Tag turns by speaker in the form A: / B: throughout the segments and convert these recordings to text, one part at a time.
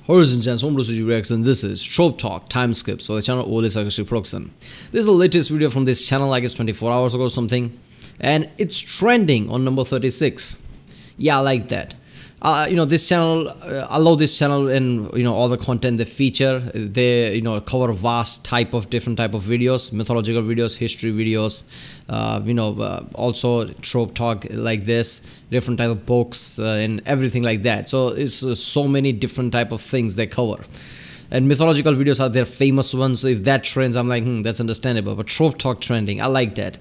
A: Horizon Chance Home Procedure Reaction. This is Trope Talk, Timeskips, so the channel Ole Sarcastic production. This is the latest video from this channel, I guess 24 hours ago or something, and it's trending on number 36. Yeah, I like that. This channel, I love this channel and all the content they feature. They cover vast different type of videos, mythological videos, history videos, also trope talk like this, different type of books and everything like that. So it's so many different type of things they cover. And mythological videos are their famous ones. So if that trends, I'm like, that's understandable. But trope talk trending, I like that.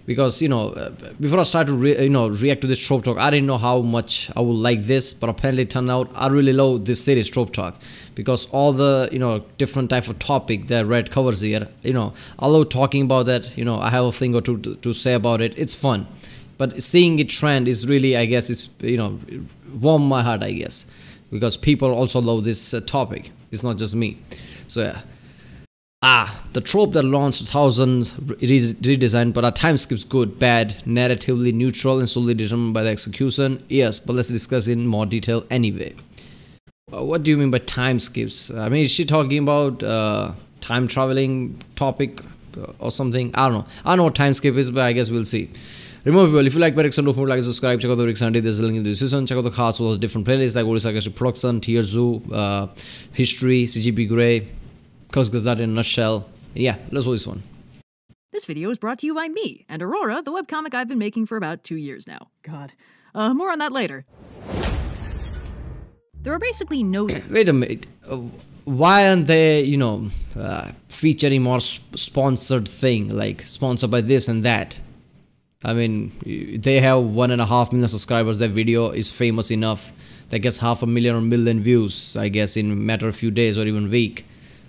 A: Because before I started to react to this Trope Talk, I didn't know how much I would like this, but apparently it turned out I really love this series Trope Talk, because all the different type of topic that Red covers here, I love talking about that. I have a thing or two to say about it. It's fun, but seeing it trend is really, I guess, it's warm my heart, I guess, because people also love this topic. It's not just me. So yeah. The trope that launched 2000s redesigned, but our time skips good, bad, narratively neutral, and solely determined by the execution. Yes, but let's discuss in more detail anyway. What do you mean by time skips? I mean, is she talking about time traveling topic or something? I don't know. I don't know what time skip is, but I guess we'll see. Remember, people, if you like my reaction, don't forget to like and subscribe. Check out the reaction. There's a link in the description. Check out the cards for the different playlists like Ole Sarcastic production, Tier Zoo, history, CGP Grey. Cause that in a nutshell. Yeah, let's do this one.
B: This video is brought to you by me and Aurora, the webcomic I've been making for about 2 years now. God. More on that later. There are basically no...
A: Wait a minute. Why aren't they, featuring more sponsored thing, like sponsored by this and that? I mean, they have 1.5 million subscribers. Their video is famous enough that gets 500,000 or 1 million views, I guess, in a matter of few days or even week.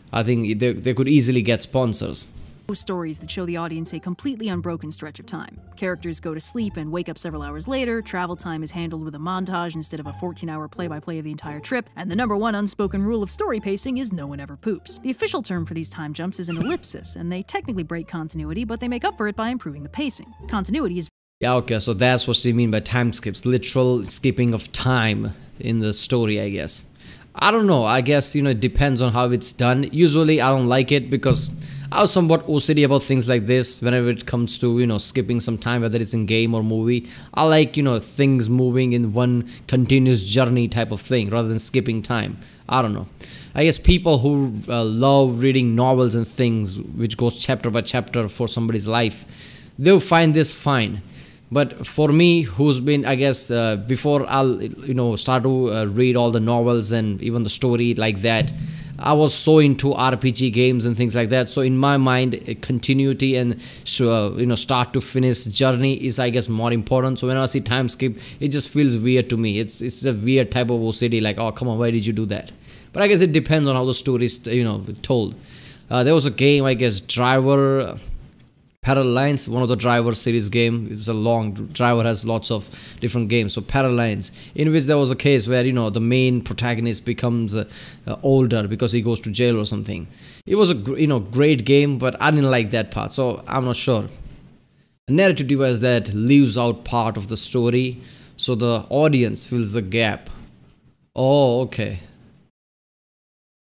A: I think they could easily get sponsors.
B: Stories that show the audience a completely unbroken stretch of time. Characters go to sleep and wake up several hours later, travel time is handled with a montage instead of a 14-hour play-by-play of the entire trip, and the #1 unspoken rule of story pacing is no one ever poops. The official term for these time jumps is an ellipsis, and they technically break continuity, but they make up for it by improving the pacing. Continuity is...
A: Yeah, okay, so that's what she mean by time skips, literal skipping of time in the story, I guess. I don't know, I guess, it depends on how it's done. Usually, I don't like it because I was somewhat OCD about things like this whenever it comes to, skipping some time, whether it's in game or movie. I like, things moving in one continuous journey type of thing rather than skipping time. I don't know. I guess people who love reading novels and things, which goes chapter by chapter for somebody's life, they'll find this fine. But for me, who's been, I guess, before I'll, start to read all the novels and even the story like that, I was so into RPG games and things like that. So in my mind, continuity and, start to finish journey is, I guess, more important. So when I see time skip, it just feels weird to me. It's a weird type of OCD, like, oh, come on, why did you do that? But I guess it depends on how the story is, told. There was a game, I guess, Driver... Parallel Lines, one of the Driver series game. It's a long Driver, has lots of different games. So Parallel Lines, in which there was a case where the main protagonist becomes older because he goes to jail or something. It was a great game, but I didn't like that part, so I'm not sure. A narrative device that leaves out part of the story, so the audience fills the gap. Oh, okay.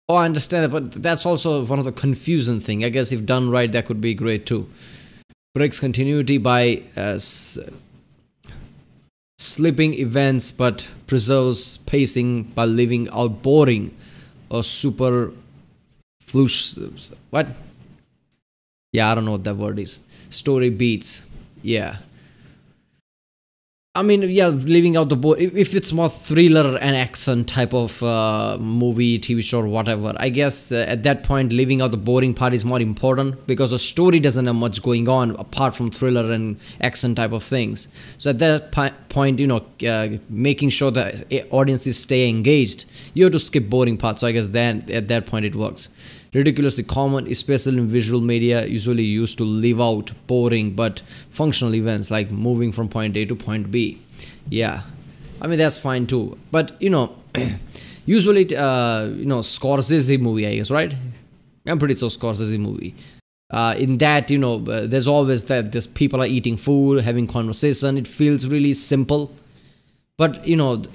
A: Oh, I understand that, but that's also one of the confusing thing. I guess if done right, that could be great too. Breaks continuity by slipping events, but preserves pacing by leaving out boring or super flush. What? Yeah, I don't know what that word is. Story beats. Yeah. I mean, yeah, leaving out the board. If it's more thriller and action type of movie, TV show, or whatever, I guess at that point, leaving out the boring part is more important because the story doesn't have much going on apart from thriller and action type of things. So at that point, making sure the audiences stay engaged, you have to skip boring parts. So I guess then at that point it works. Ridiculously common, especially in visual media, usually used to leave out boring but functional events like moving from point A to point B. Yeah, I mean, that's fine too. But, usually, Scorsese movie, I guess, right? I'm pretty sure Scorsese movie. In that, there's always that people are eating food, having conversation. It feels really simple. But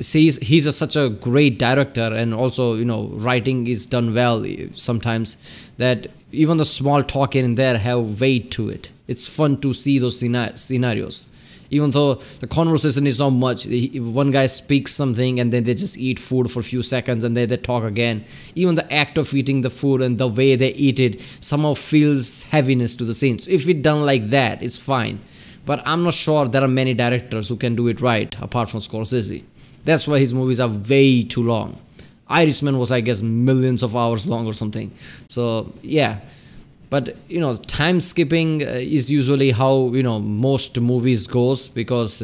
A: see, he's such a great director, and also writing is done well sometimes, that even the small talk here and there have weight to it. It's fun to see those scenarios. Even though the conversation is not much, one guy speaks something and then they just eat food for a few seconds and then they talk again. Even the act of eating the food and the way they eat it somehow feels heaviness to the scene. So if it's done like that, it's fine. But I'm not sure there are many directors who can do it right apart from Scorsese. That's why his movies are way too long. Irishman was, I guess, millions of hours long or something. So yeah. But time skipping is usually how most movies goes, because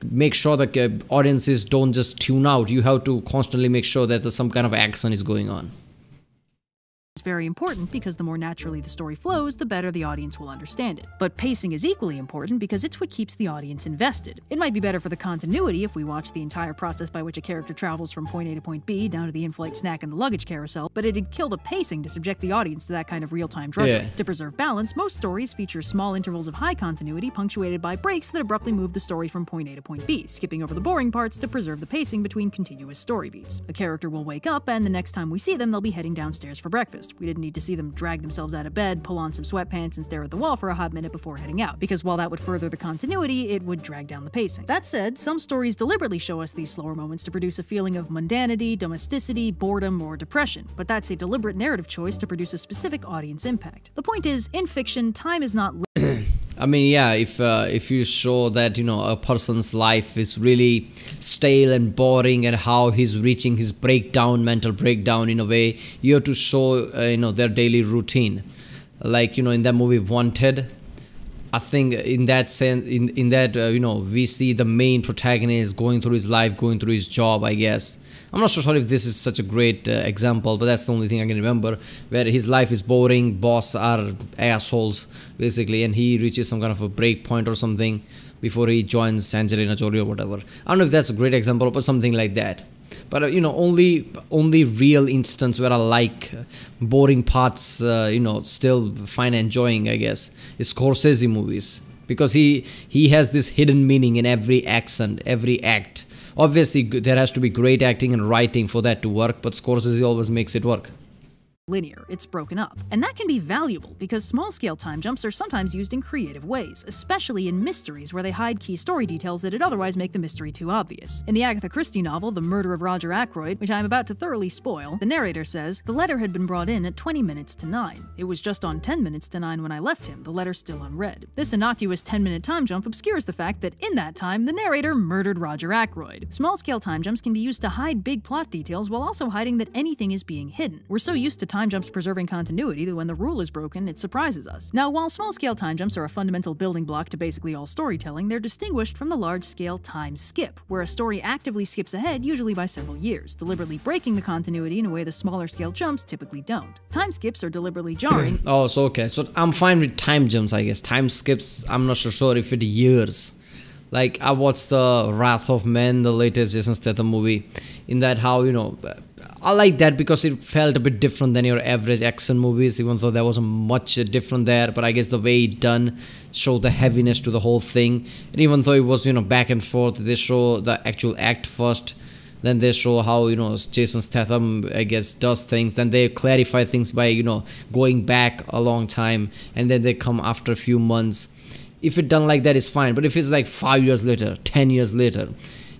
A: make sure the audiences don't just tune out. You have to constantly make sure that some kind of action is going on.
B: It's very important because the more naturally the story flows, the better the audience will understand it. But pacing is equally important because it's what keeps the audience invested. It might be better for the continuity if we watch the entire process by which a character travels from point A to point B down to the in-flight snack and the luggage carousel, but it'd kill the pacing to subject the audience to that kind of real-time drudgery.
A: Yeah.
B: To preserve balance, most stories feature small intervals of high continuity punctuated by breaks that abruptly move the story from point A to point B, skipping over the boring parts to preserve the pacing between continuous story beats. A character will wake up, and the next time we see them, they'll be heading downstairs for breakfast. We didn't need to see them drag themselves out of bed, pull on some sweatpants, and stare at the wall for a hot minute before heading out, because while that would further the continuity, it would drag down the pacing. That said, some stories deliberately show us these slower moments to produce a feeling of mundanity, domesticity, boredom, or depression, but that's a deliberate narrative choice to produce a specific audience impact. The point is, in fiction, time is not
A: I mean, yeah, if you show that a person's life is really stale and boring, and how he's reaching his mental breakdown in a way, you have to show their daily routine. Like in that movie Wanted, I think in that sense, in that we see the main protagonist going through his life, going through his job, I guess. I'm not so sure if this is such a great example, but that's the only thing I can remember, where his life is boring, boss are assholes, basically, and he reaches some kind of a break point or something before he joins Angelina Jolie or whatever. I don't know if that's a great example, but something like that. But only real instance where I like boring parts, still find enjoying, I guess, is Scorsese movies, because he has this hidden meaning in every accent, every act. Obviously, there has to be great acting and writing for that to work, but Scorsese always makes it work.
B: Linear, it's broken up. And that can be valuable because small-scale time jumps are sometimes used in creative ways, especially in mysteries where they hide key story details that'd otherwise make the mystery too obvious. In the Agatha Christie novel, The Murder of Roger Ackroyd, which I'm about to thoroughly spoil, the narrator says, "The letter had been brought in at 20 minutes to 9. It was just on 10 minutes to 9 when I left him, the letter still unread." This innocuous 10-minute time jump obscures the fact that in that time, the narrator murdered Roger Ackroyd. Small-scale time jumps can be used to hide big plot details while also hiding that anything is being hidden. We're so used to time jumps preserving continuity that when the rule is broken, it surprises us. Now, while small-scale time jumps are a fundamental building block to basically all storytelling, they're distinguished from the large-scale time skip, where a story actively skips ahead, usually by several years, deliberately breaking the continuity in a way the smaller-scale jumps typically don't. Time skips are deliberately jarring.
A: Oh, so okay. So I'm fine with time jumps, I guess. Time skips, I'm not so sure if it years. Like, I watched the Wrath of Man, the latest Jason Statham movie. In that, how, I like that because it felt a bit different than your average action movies, even though there wasn't much different there. But I guess the way it done showed the heaviness to the whole thing. And even though it was, back and forth, they show the actual act first. Then they show how, Jason Statham, I guess, does things. Then they clarify things by, going back a long time. And then they come after a few months. If it's done like that, it's fine. But if it's like 5 years later, 10 years later,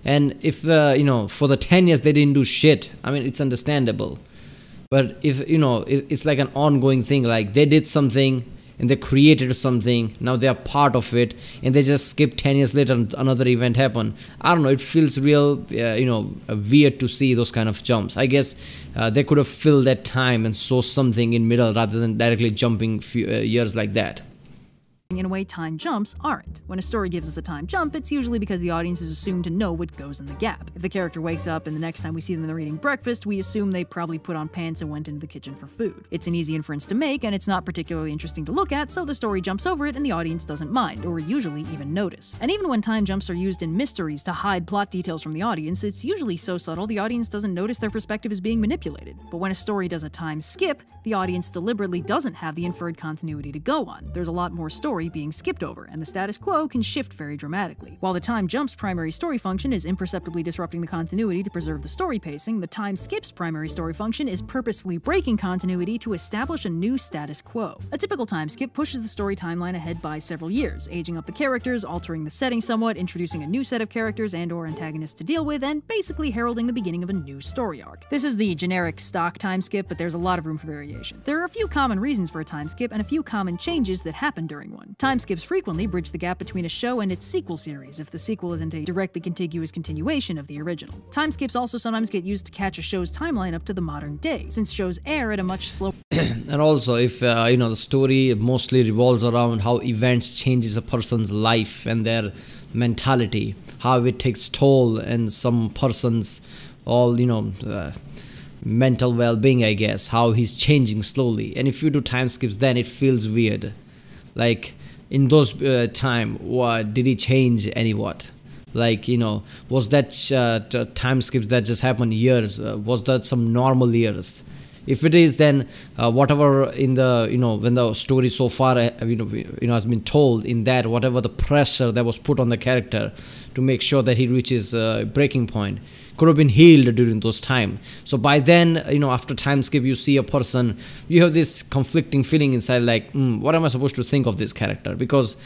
A: and if, for the 10 years they didn't do shit, I mean, it's understandable. But if, it's like an ongoing thing, like they did something and they created something, now they are part of it, and they just skip 10 years later and another event happened. I don't know, it feels real, weird to see those kind of jumps. I guess they could have filled that time and saw something in middle rather than directly jumping few years like that.
B: In a way, time jumps aren't. When a story gives us a time jump, it's usually because the audience is assumed to know what goes in the gap. If the character wakes up and the next time we see them they're eating breakfast, we assume they probably put on pants and went into the kitchen for food. It's an easy inference to make, and it's not particularly interesting to look at, so the story jumps over it and the audience doesn't mind, or usually even notice. And even when time jumps are used in mysteries to hide plot details from the audience, it's usually so subtle the audience doesn't notice their perspective is being manipulated. But when a story does a time skip, the audience deliberately doesn't have the inferred continuity to go on. There's a lot more story story being skipped over, and the status quo can shift very dramatically. While the time jump's primary story function is imperceptibly disrupting the continuity to preserve the story pacing, the time skip's primary story function is purposefully breaking continuity to establish a new status quo. A typical time skip pushes the story timeline ahead by several years, aging up the characters, altering the setting somewhat, introducing a new set of characters and/or antagonists to deal with, and basically heralding the beginning of a new story arc. This is the generic stock time skip, but there's a lot of room for variation. There are a few common reasons for a time skip and a few common changes that happen during one. Time skips frequently bridge the gap between a show and its sequel series if the sequel isn't a directly contiguous continuation of the original. Time skips also sometimes get used to catch a show's timeline up to the modern day, since shows air at a much slower
A: And also, if the story mostly revolves around how events changes a person's life and their mentality, how it takes toll in some person's mental well-being, I guess, how he's changing slowly. And if you do time skips, then it feels weird. Like in those time, what did he change any what? Like, was that time skips that just happened years? Was that some normal years? If it is, then whatever in the when the story so far has been told, in that whatever the pressure that was put on the character to make sure that he reaches breaking point could have been healed during those time. So by then, after time skip, you see a person, you have this conflicting feeling inside, like, what am I supposed to think of this character? Because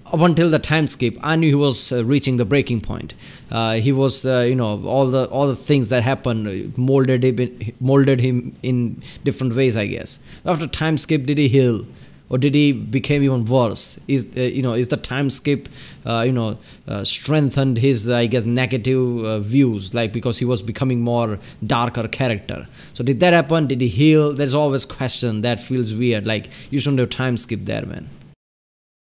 A: up until the time skip, I knew he was reaching the breaking point. He was, all the things that happened molded him in different ways, I guess. After time skip, did he heal, or did he become even worse? Is the time skip, strengthened his, I guess, negative views, like because he was becoming more darker character? So did that happen? Did he heal? There's always question that feels weird. Like, you shouldn't have time skip there, man.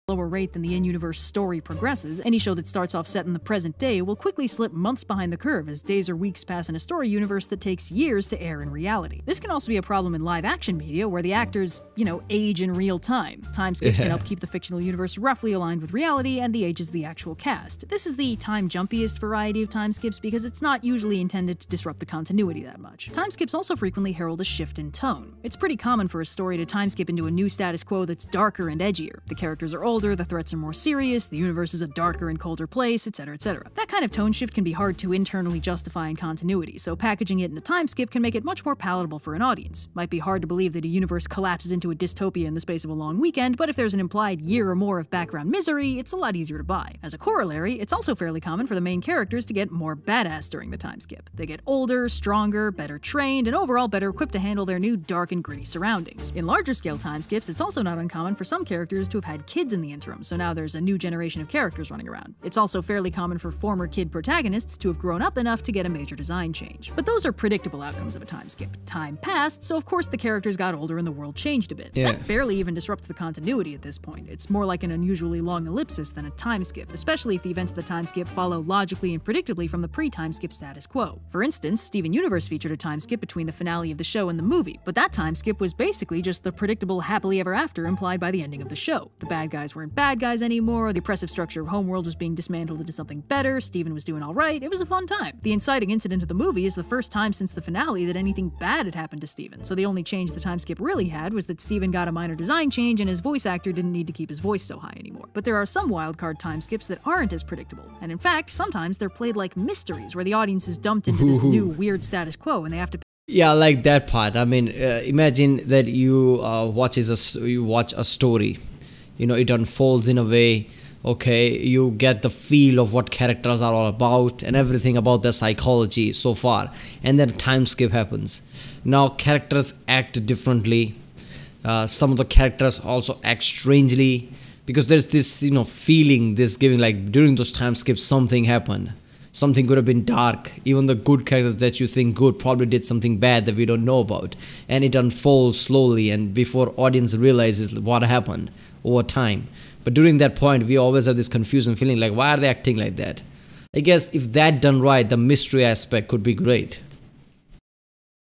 B: Lower rate than the in-universe story progresses, any show that starts off set in the present day will quickly slip months behind the curve as days or weeks pass in a story universe that takes years to air in reality. This can also be a problem in live-action media where the actors, age in real time. Time skips can help keep the fictional universe roughly aligned with reality and the ages of the actual cast. This is the time-jumpiest variety of time skips because it's not usually intended to disrupt the continuity that much. Time skips also frequently herald a shift in tone. It's pretty common for a story to time skip into a new status quo that's darker and edgier. The characters are older, the threats are more serious, the universe is a darker and colder place, etc., etc. That kind of tone shift can be hard to internally justify in continuity, so packaging it in a time skip can make it much more palatable for an audience. Might be hard to believe that a universe collapses into a dystopia in the space of a long weekend, but if there's an implied year or more of background misery, it's a lot easier to buy. As a corollary, it's also fairly common for the main characters to get more badass during the time skip. They get older, stronger, better trained, and overall better equipped to handle their new dark and gritty surroundings. In larger scale time skips, it's also not uncommon for some characters to have had kids in the interim, so now there's a new generation of characters running around. It's also fairly common for former kid protagonists to have grown up enough to get a major design change. But those are predictable outcomes of a time skip. Time passed, so of course the characters got older and the world changed a bit.
A: Yeah.
B: That barely even disrupts the continuity at this point. It's more like an unusually long ellipsis than a time skip, especially if the events of the time skip follow logically and predictably from the pre-time skip status quo. For instance, Steven Universe featured a time skip between the finale of the show and the movie, but that time skip was basically just the predictable happily ever after implied by the ending of the show. The bad guys weren't bad guys anymore, the oppressive structure of Homeworld was being dismantled into something better, Steven was doing alright, it was a fun time. The inciting incident of the movie is the first time since the finale that anything bad had happened to Steven, so the only change the time skip really had was that Steven got a minor design change and his voice actor didn't need to keep his voice so high anymore. But there are some wildcard time skips that aren't as predictable, and in fact, sometimes they're played like mysteries where the audience is dumped into this new weird status quo and they have to
A: Yeah, I like that part. I mean, imagine that you watch a story, it unfolds in a way. Okay, you get the feel of what characters are all about and everything about their psychology so far, and then time skip happens. Now characters act differently. Some of the characters also act strangely because there's this feeling, this giving, like during those time skips something happened. Something could have been dark. Even the good characters that you think good probably did something bad that we don't know about, and it unfolds slowly and before audience realizes what happened over time. But during that point, we always have this confusion feeling like, why are they acting like that? I guess if that done right, the mystery aspect could be great.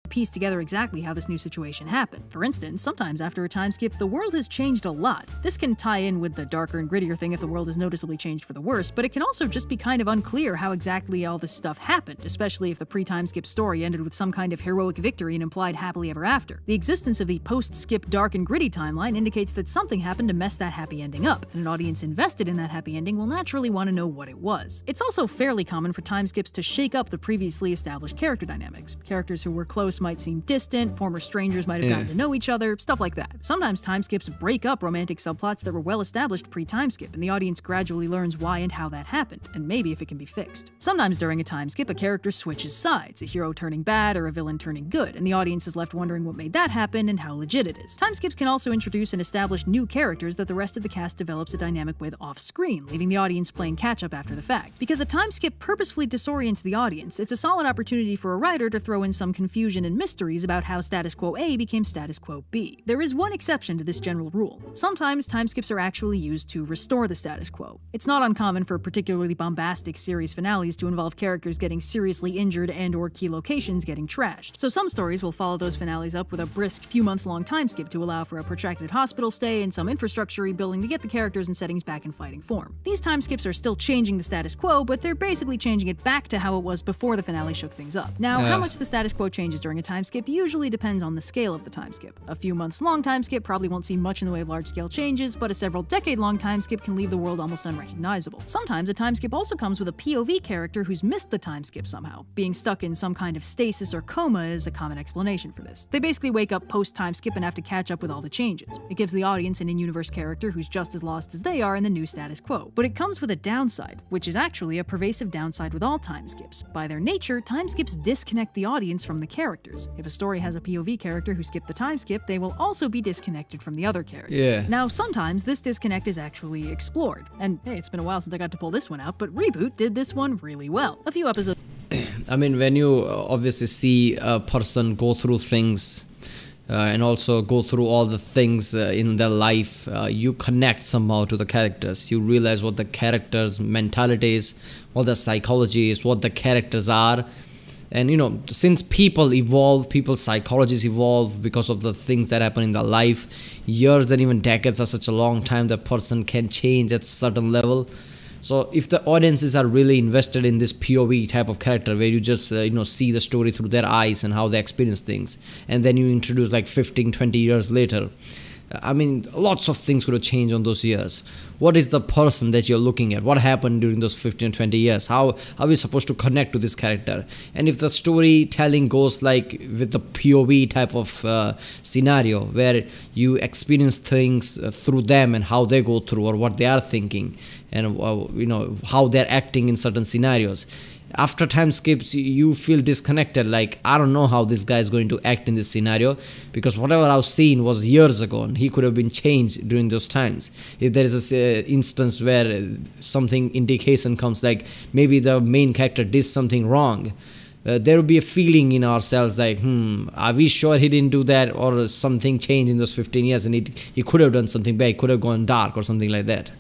B: piece together exactly how this new situation happened. For instance, sometimes after a time skip, the world has changed a lot. This can tie in with the darker and grittier thing if the world has noticeably changed for the worse, but it can also just be kind of unclear how exactly all this stuff happened, especially if the pre-time skip story ended with some kind of heroic victory and implied happily ever after. The existence of the post-skip dark and gritty timeline indicates that something happened to mess that happy ending up, and an audience invested in that happy ending will naturally want to know what it was. It's also fairly common for time skips to shake up the previously established character dynamics. Characters who were close might seem distant, former strangers might have gotten to know each other, stuff like that. Sometimes time skips break up romantic subplots that were well established pre-time skip, and the audience gradually learns why and how that happened, and maybe if it can be fixed. Sometimes during a time skip, a character switches sides, a hero turning bad or a villain turning good, and the audience is left wondering what made that happen and how legit it is. Time skips can also introduce and establish new characters that the rest of the cast develops a dynamic with off-screen, leaving the audience playing catch-up after the fact. Because a time skip purposefully disorients the audience, it's a solid opportunity for a writer to throw in some confusion and mysteries about how status quo A became status quo B. There is one exception to this general rule. Sometimes time skips are actually used to restore the status quo. It's not uncommon for particularly bombastic series finales to involve characters getting seriously injured and/or key locations getting trashed. So some stories will follow those finales up with a brisk few months long time skip to allow for a protracted hospital stay and some infrastructure rebuilding to get the characters and settings back in fighting form. These time skips are still changing the status quo, but they're basically changing it back to how it was before the finale shook things up. Now, how much the status quo changes during a time skip usually depends on the scale of the time skip. A few months long time skip probably won't see much in the way of large-scale changes, but a several decade-long time skip can leave the world almost unrecognizable. Sometimes a time skip also comes with a POV character who's missed the time skip somehow. Being stuck in some kind of stasis or coma is a common explanation for this. They basically wake up post-time skip and have to catch up with all the changes. It gives the audience an in-universe character who's just as lost as they are in the new status quo. But it comes with a downside, which is actually a pervasive downside with all time skips. By their nature, time skips disconnect the audience from the characters. If a story has a POV character who skipped the time skip, they will also be disconnected from the other characters. Now, sometimes this disconnect is actually explored. And hey, it's been a while since I got to pull this one out, but Reboot did this one really well. A few episodes.
A: I mean, when you obviously see a person go through things and also go through all the things in their life, you connect somehow to the characters. You realize what the characters' mentality is, what the psychology is, what the characters are. And you know, since people evolve, people's psychologies evolve because of the things that happen in their life. Years and even decades are such a long time that person can change at a certain level. So if the audiences are really invested in this POV type of character where you just see the story through their eyes and how they experience things, and then you introduce like 15-20 years later, I mean, lots of things could have changed on those years. What is the person that you're looking at? What happened during those 15-20 years? How are we supposed to connect to this character? And if the storytelling goes like with the POV type of scenario where you experience things through them and how they go through or what they are thinking and how they're acting in certain scenarios, after time skips you feel disconnected, like I don't know how this guy is going to act in this scenario because whatever I've seen was years ago and he could have been changed during those times. If there is an instance where something indication comes like maybe the main character did something wrong, there will be a feeling in ourselves like, are we sure he didn't do that, or something changed in those 15 years and he could have done something bad, could have gone dark or something like that.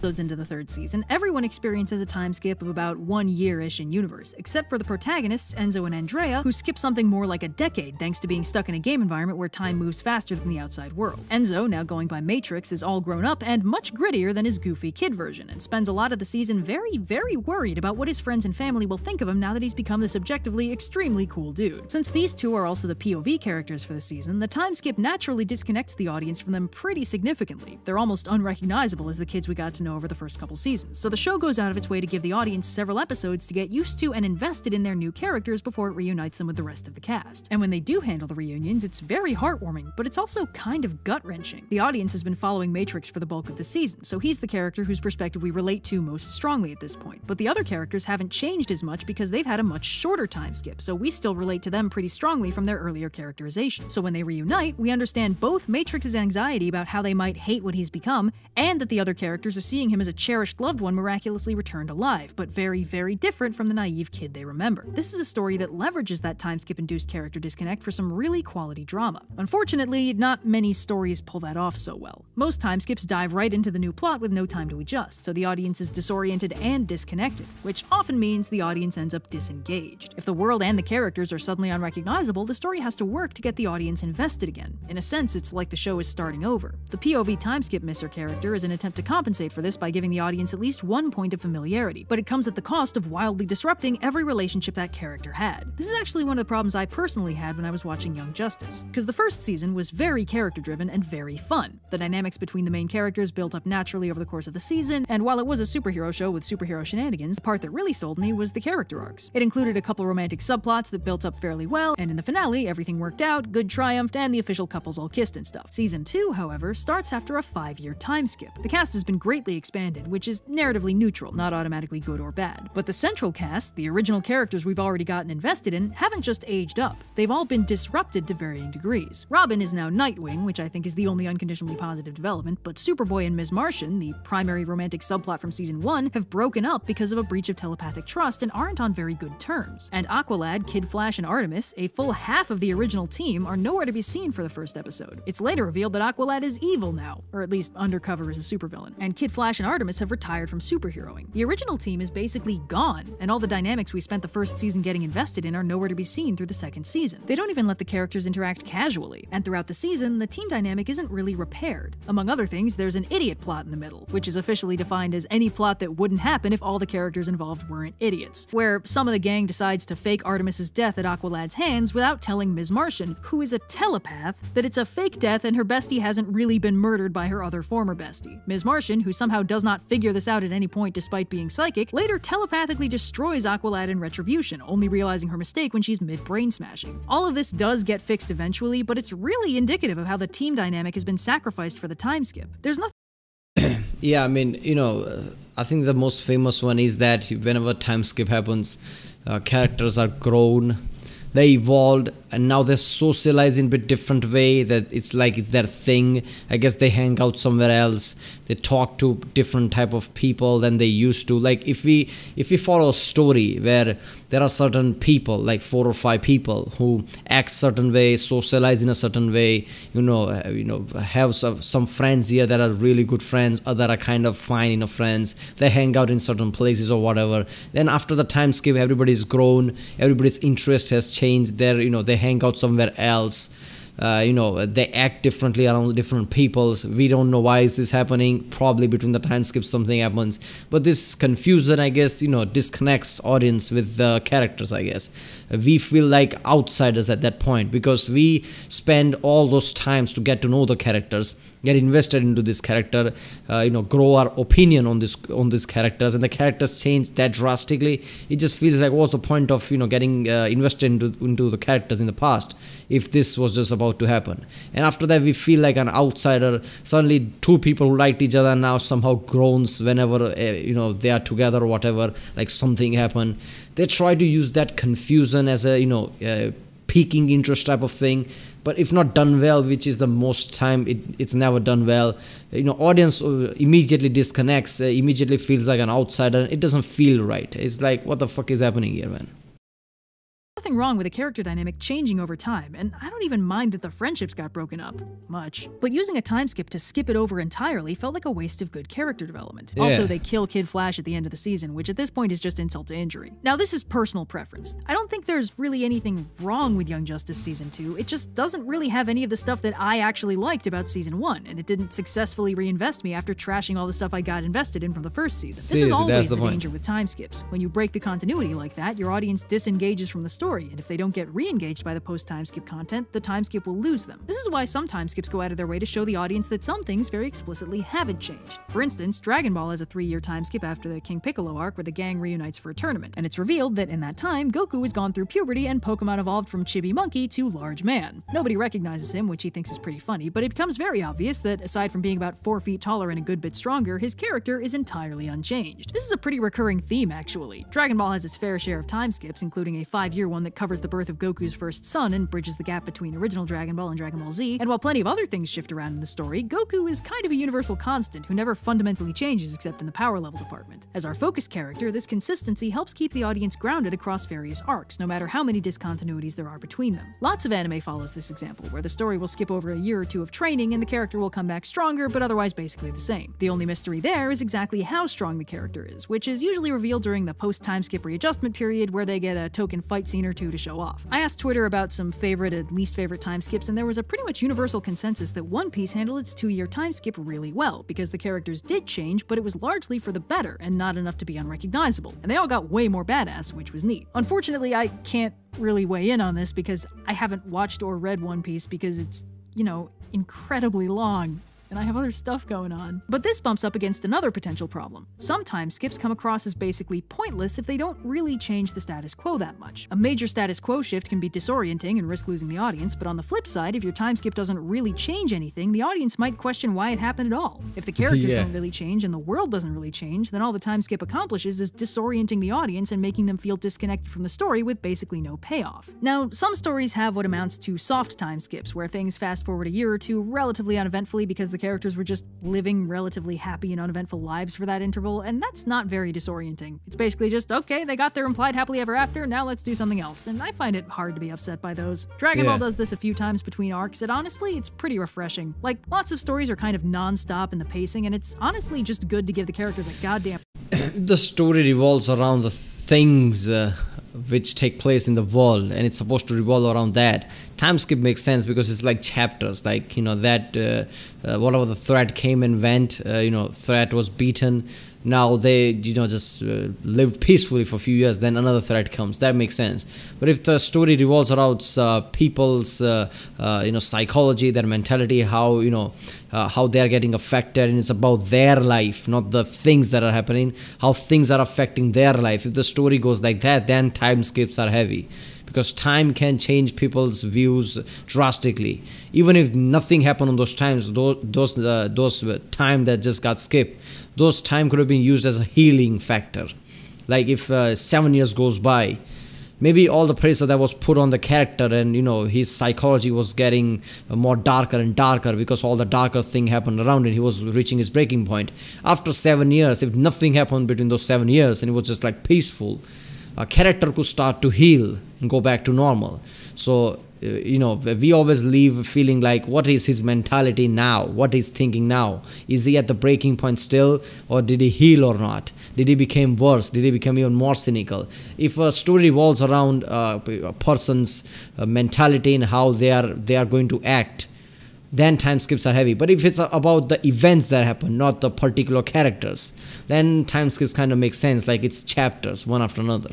B: Into the third season, everyone experiences a time skip of about 1 year-ish in universe, except for the protagonists, Enzo and Andrea, who skip something more like a decade thanks to being stuck in a game environment where time moves faster than the outside world. Enzo, now going by Matrix, is all grown up and much grittier than his goofy kid version, and spends a lot of the season very, very worried about what his friends and family will think of him now that he's become this objectively extremely cool dude. Since these two are also the POV characters for the season, the time skip naturally disconnects the audience from them pretty significantly. They're almost unrecognizable as the kids we got to know over the first couple seasons, so the show goes out of its way to give the audience several episodes to get used to and invested in their new characters before it reunites them with the rest of the cast. And when they do handle the reunions, it's very heartwarming, but it's also kind of gut-wrenching. The audience has been following Matrix for the bulk of the season, so he's the character whose perspective we relate to most strongly at this point, but the other characters haven't changed as much because they've had a much shorter time skip, so we still relate to them pretty strongly from their earlier characterization. So when they reunite, we understand both Matrix's anxiety about how they might hate what he's become, and that the other characters are seeing seeing him as a cherished loved one miraculously returned alive, but very, very different from the naive kid they remember. This is a story that leverages that time-skip-induced character disconnect for some really quality drama. Unfortunately, not many stories pull that off so well. Most time-skips dive right into the new plot with no time to adjust, so the audience is disoriented and disconnected, which often means the audience ends up disengaged. If the world and the characters are suddenly unrecognizable, the story has to work to get the audience invested again. In a sense, it's like the show is starting over. The POV time-skip misser character is an attempt to compensate for this by giving the audience at least one point of familiarity, but it comes at the cost of wildly disrupting every relationship that character had. This is actually one of the problems I personally had when I was watching Young Justice, because the first season was very character-driven and very fun. The dynamics between the main characters built up naturally over the course of the season, and while it was a superhero show with superhero shenanigans, the part that really sold me was the character arcs. It included a couple romantic subplots that built up fairly well, and in the finale, everything worked out, good triumphed, and the official couples all kissed and stuff. Season 2, however, starts after a 5-year time skip. The cast has been greatly expanded, which is narratively neutral, not automatically good or bad. But the central cast, the original characters we've already gotten invested in, haven't just aged up. They've all been disrupted to varying degrees. Robin is now Nightwing, which I think is the only unconditionally positive development, but Superboy and Ms. Martian, the primary romantic subplot from Season 1, have broken up because of a breach of telepathic trust and aren't on very good terms. And Aqualad, Kid Flash, and Artemis, a full half of the original team, are nowhere to be seen for the first episode. It's later revealed that Aqualad is evil now, or at least undercover as a supervillain, and Kid Flash and Artemis have retired from superheroing. The original team is basically gone, and all the dynamics we spent the first season getting invested in are nowhere to be seen through the second season. They don't even let the characters interact casually, and throughout the season, the team dynamic isn't really repaired. Among other things, there's an idiot plot in the middle, which is officially defined as any plot that wouldn't happen if all the characters involved weren't idiots, where some of the gang decides to fake Artemis's death at Aqualad's hands without telling Ms. Martian, who is a telepath, that it's a fake death and her bestie hasn't really been murdered by her other former bestie. Ms. Martian, who somehow does not figure this out at any point despite being psychic, later telepathically destroys Aqualad in retribution, only realizing her mistake when she's mid-brain smashing. All of this does get fixed eventually, but it's really indicative of how the team dynamic has been sacrificed for the time skip. There's nothing.
A: Yeah, I mean, I think the most famous one is that whenever time skip happens, characters are grown, they evolved, and now they're socialized in a bit different way, that it's like it's their thing. I guess they hang out somewhere else, they talk to different type of people than they used to. Like if we follow a story where there are certain people, like 4 or 5 people who act certain way, socialize in a certain way, have some friends here that are really good friends, other are kind of fine friends, they hang out in certain places or whatever. Then after the time skip, everybody's grown, everybody's interest has changed, they hang out somewhere else. They act differently around different peoples. We don't know why is this happening. Probably between the time skips something happens, but this confusion, I guess, disconnects audience with the characters. I guess we feel like outsiders at that point because we spend all those times to get to know the characters, get invested into this character, grow our opinion on these characters, and the characters change that drastically. It just feels like, what's the point of getting invested into the characters in the past if this was just about to happen? And after that, we feel like an outsider. Suddenly 2 people who liked each other now somehow groans whenever they are together or whatever, like something happened. They try to use that confusion as a piquing interest type of thing, but if not done well, which is the most time it's never done well, audience immediately disconnects, immediately feels like an outsider. It doesn't feel right. It's like, what the fuck is happening here, man?
B: Nothing wrong with a character dynamic changing over time, and I don't even mind that the friendships got broken up. Much. But using a time skip to skip it over entirely felt like a waste of good character development.
A: Yeah.
B: Also, they kill Kid Flash at the end of the season, which at this point is just insult to injury. Now, this is personal preference. I don't think there's really anything wrong with Young Justice Season 2, it just doesn't really have any of the stuff that I actually liked about Season 1, and it didn't successfully reinvest me after trashing all the stuff I got invested in from the first season. This is always the danger with time skips. When you break the continuity like that, your audience disengages from the story, and if they don't get re-engaged by the post-time skip content, the time skip will lose them. This is why some time skips go out of their way to show the audience that some things very explicitly haven't changed. For instance, Dragon Ball has a 3-year time skip after the King Piccolo arc where the gang reunites for a tournament, and it's revealed that in that time, Goku has gone through puberty and Pokemon evolved from Chibi Monkey to Large Man. Nobody recognizes him, which he thinks is pretty funny, but it becomes very obvious that aside from being about 4 feet taller and a good bit stronger, his character is entirely unchanged. This is a pretty recurring theme, actually. Dragon Ball has its fair share of time skips, including a 5-year one one that covers the birth of Goku's first son and bridges the gap between original Dragon Ball and Dragon Ball Z, and while plenty of other things shift around in the story, Goku is kind of a universal constant who never fundamentally changes except in the power level department. As our focus character, this consistency helps keep the audience grounded across various arcs, no matter how many discontinuities there are between them. Lots of anime follows this example, where the story will skip over a year or two of training and the character will come back stronger, but otherwise basically the same. The only mystery there is exactly how strong the character is, which is usually revealed during the post-time skip readjustment period, where they get a token fight scene or two to show off. I asked Twitter about some favorite and least favorite time skips, and there was a pretty much universal consensus that One Piece handled its 2-year time skip really well, because the characters did change, but it was largely for the better, and not enough to be unrecognizable. And they all got way more badass, which was neat. Unfortunately, I can't really weigh in on this because I haven't watched or read One Piece because it's, incredibly long, and I have other stuff going on. But this bumps up against another potential problem. Some time skips come across as basically pointless if they don't really change the status quo that much. A major status quo shift can be disorienting and risk losing the audience, but on the flip side, if your time skip doesn't really change anything, the audience might question why it happened at all. If the characters don't really change and the world doesn't really change, then all the time skip accomplishes is disorienting the audience and making them feel disconnected from the story with basically no payoff. Now, some stories have what amounts to soft time skips, where things fast forward a year or two relatively uneventfully because the characters were just living relatively happy and uneventful lives for that interval, and that's not very disorienting. It's basically just, okay, they got their implied happily ever after, now let's do something else, and I find it hard to be upset by those. Dragon Ball does this a few times between arcs, and honestly, it's pretty refreshing. Like, lots of stories are kind of non-stop in the pacing, and it's honestly just good to give the characters a goddamn
A: the story revolves around the things which take place in the world, and it's supposed to revolve around that. Time skip makes sense because it's like chapters, like that whatever the threat came and went, threat was beaten, now they just lived peacefully for a few years, then another threat comes. That makes sense. But if the story revolves around people's psychology, their mentality, how they're getting affected, and it's about their life, not the things that are happening, how things are affecting their life. If the story goes like that, then time skips are heavy, because time can change people's views drastically. Even if nothing happened on those times, those time that just got skipped, those time could have been used as a healing factor. Like if 7 years goes by, maybe all the pressure that was put on the character and his psychology was getting more darker and darker because all the darker thing happened around it. He was reaching his breaking point. After 7 years, if nothing happened between those 7 years and it was just like peaceful, a character could start to heal and go back to normal. So we always leave feeling like, what is his mentality now? What is thinking now? Is he at the breaking point still, or did he heal or not? Did he become worse? Did he become even more cynical? If a story revolves around a person's mentality and how they are going to act, then time skips are heavy. But if it's about the events that happen, not the particular characters, then time skips kind of make sense, like it's chapters one after another.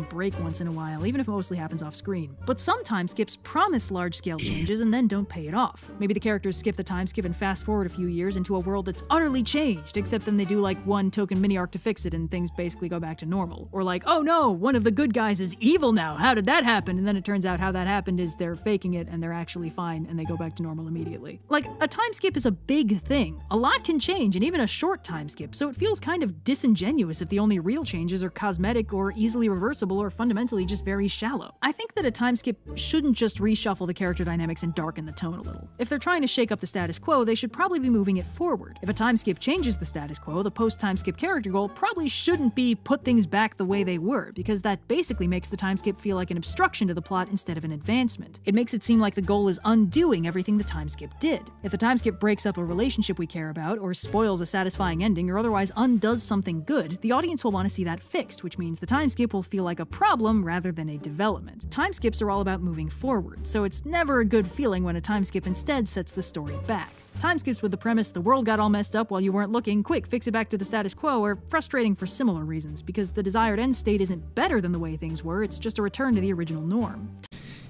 B: Break once in a while, even if it mostly happens off screen. But some time skips promise large-scale changes and then don't pay it off. Maybe the characters skip the time skip and fast forward a few years into a world that's utterly changed, except then they do like one token mini arc to fix it and things basically go back to normal. Or like, oh no, one of the good guys is evil now, how did that happen? And then it turns out how that happened is they're faking it and they're actually fine and they go back to normal immediately. Like, a time skip is a big thing. A lot can change, and even a short time skip, so it feels kind of disingenuous if the only real changes are cosmetic or easily reversible or fundamentally just very shallow. I think that a time skip shouldn't just reshuffle the character dynamics and darken the tone a little. If they're trying to shake up the status quo, they should probably be moving it forward. If a time skip changes the status quo, the post-time skip character goal probably shouldn't be put things back the way they were, because that basically makes the time skip feel like an obstruction to the plot instead of an advancement. It makes it seem like the goal is undoing everything the time skip did. If the time skip breaks up a relationship we care about, or spoils a satisfying ending, or otherwise undoes something good, the audience will want to see that fixed, which means the time skip will feel like a problem rather than a development. Time skips are all about moving forward, so it's never a good feeling when a time skip instead sets the story back. Time skips with the premise the world got all messed up while you weren't looking, quick, fix it back to the status quo, are frustrating for similar reasons, because the desired end state isn't better than the way things were, it's just a return to the original norm.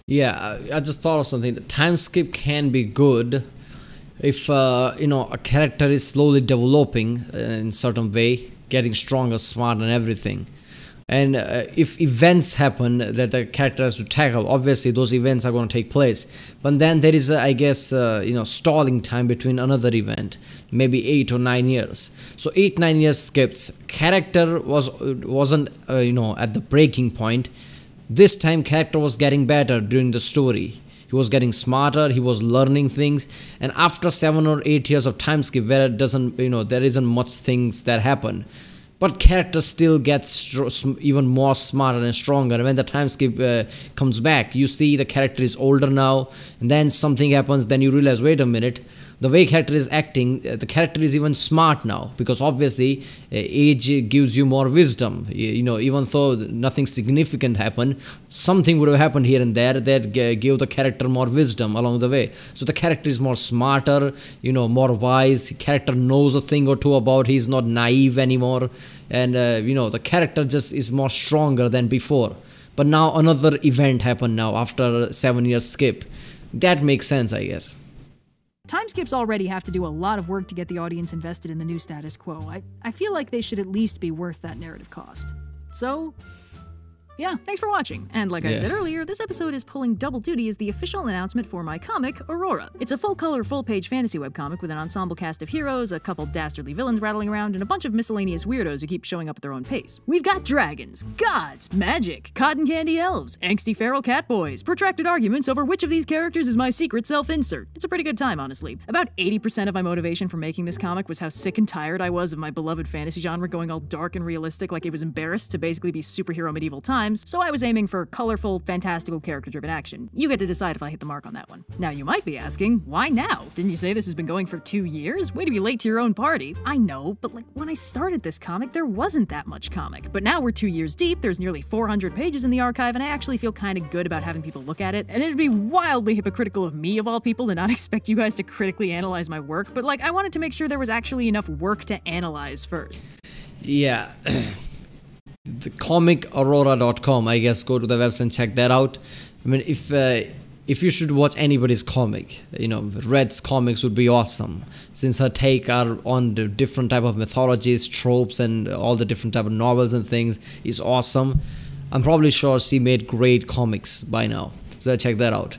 A: Yeah, I just thought of something. The time skip can be good if a character is slowly developing in a certain way, getting stronger, smart and everything. And if events happen that the character has to tackle, obviously those events are going to take place. But then there is, I guess, stalling time between another event, maybe 8 or 9 years. So 8-9 years skips. Character wasn't at the breaking point. This time character was getting better during the story. He was getting smarter, he was learning things, and after 7 or 8 years of time skip where it doesn't, there isn't much things that happen, but character still gets even more smarter and stronger. And when the time skip comes back, you see the character is older now, and then something happens, then you realize, wait a minute, the way character is acting, the character is even smart now, because obviously age gives you more wisdom. Even though nothing significant happened, something would have happened here and there that gave the character more wisdom along the way. So the character is more smarter, more wise. Character knows a thing or two about, he's not naive anymore, and the character just is more stronger than before. But now another event happened now after 7 years skip. That makes sense, I guess.
B: Timeskips already have to do a lot of work to get the audience invested in the new status quo. I feel like they should at least be worth that narrative cost. So, yeah, thanks for watching. And like I said earlier, this episode is pulling double duty as the official announcement for my comic, Aurora. It's a full-color, full-page fantasy webcomic with an ensemble cast of heroes, a couple dastardly villains rattling around, and a bunch of miscellaneous weirdos who keep showing up at their own pace. We've got dragons, gods, magic, cotton candy elves, angsty feral cat boys, protracted arguments over which of these characters is my secret self-insert. It's a pretty good time, honestly. About 80% of my motivation for making this comic was how sick and tired I was of my beloved fantasy genre going all dark and realistic like it was embarrassed to basically be superhero medieval times, so I was aiming for colorful, fantastical, character-driven action. You get to decide if I hit the mark on that one. Now you might be asking, why now? Didn't you say this has been going for 2 years? Way to be late to your own party. I know, but when I started this comic, there wasn't that much comic. But now we're 2 years deep, there's nearly 400 pages in the archive, and I actually feel kinda good about having people look at it, and it'd be wildly hypocritical of me, of all people, to not expect you guys to critically analyze my work, but I wanted to make sure there was actually enough work to analyze first.
A: Yeah. The comicaurora.com, I guess, go to the website and check that out. I mean, if you should watch anybody's comic, Red's comics would be awesome, since her take are on the different type of mythologies, tropes, and all the different type of novels and things is awesome. I'm probably sure she made great comics by now, so check that out.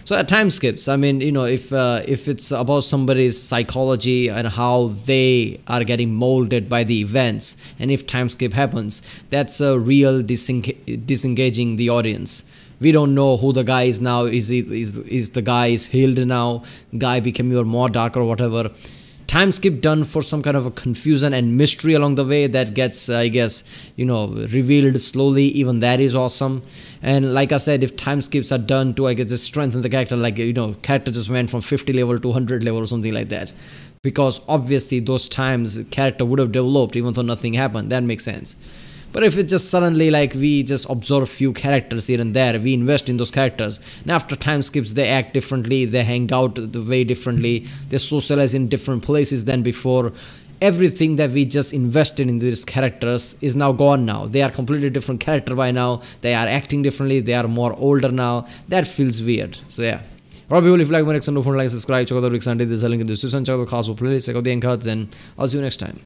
A: So at Timeskips, I mean, if it's about somebody's psychology and how they are getting molded by the events, and if time skip happens, that's a real disengaging the audience. We don't know who the guy is now. Is the guy is healed now? Guy became more dark or whatever. Time skip done for some kind of a confusion and mystery along the way that gets, I guess, revealed slowly. Even that is awesome. And like I said, if time skips are done to, I guess, just strengthen the character, character just went from 50 level to 100 level or something like that. Because obviously those times character would have developed even though nothing happened. That makes sense. But if it's just suddenly we just observe few characters here and there, we invest in those characters, and after time skips they act differently, they hang out the way differently, they socialize in different places than before. Everything that we just invested in these characters is now gone now. They are completely different character by now, they are acting differently, they are more older now. That feels weird. So yeah. Alright people, if you like my reaction, don't forget to like, subscribe, check out the reaction, this is a link in the description, check out the cast for playlist, check out the end cards, and I'll see you next time.